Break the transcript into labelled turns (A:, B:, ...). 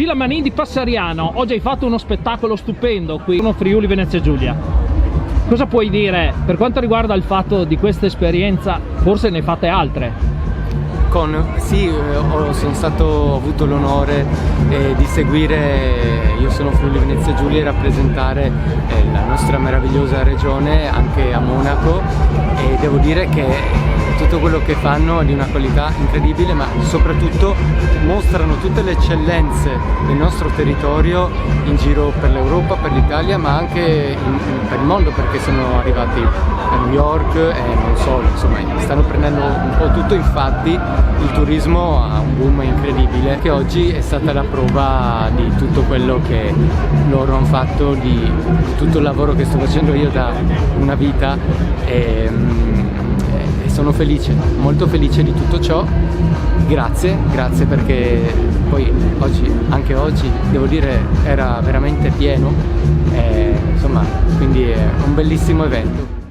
A: Villa Manin di Passariano. Oggi hai fatto uno spettacolo stupendo qui in Friuli Venezia Giulia. Cosa puoi dire per quanto riguarda il fatto di questa esperienza? Forse ne fate altre?
B: Sì, ho avuto l'onore di seguire, io sono Friuli Venezia Giulia, e rappresentare la nostra meravigliosa regione anche a Monaco, e devo dire che tutto quello che fanno è di una qualità incredibile, ma soprattutto mostrano tutte le eccellenze del nostro territorio in giro per l'Europa, per l'Italia, ma anche per il mondo, perché sono arrivati a New York e non solo, insomma stanno prendendo un po' tutto. Infatti il turismo ha un boom incredibile, che oggi è stata la prova di tutto quello che loro hanno fatto, di tutto il lavoro che sto facendo io da una vita, e sono felice, molto felice di tutto ciò. Grazie perché poi anche oggi devo dire era veramente pieno, insomma, quindi è un bellissimo evento.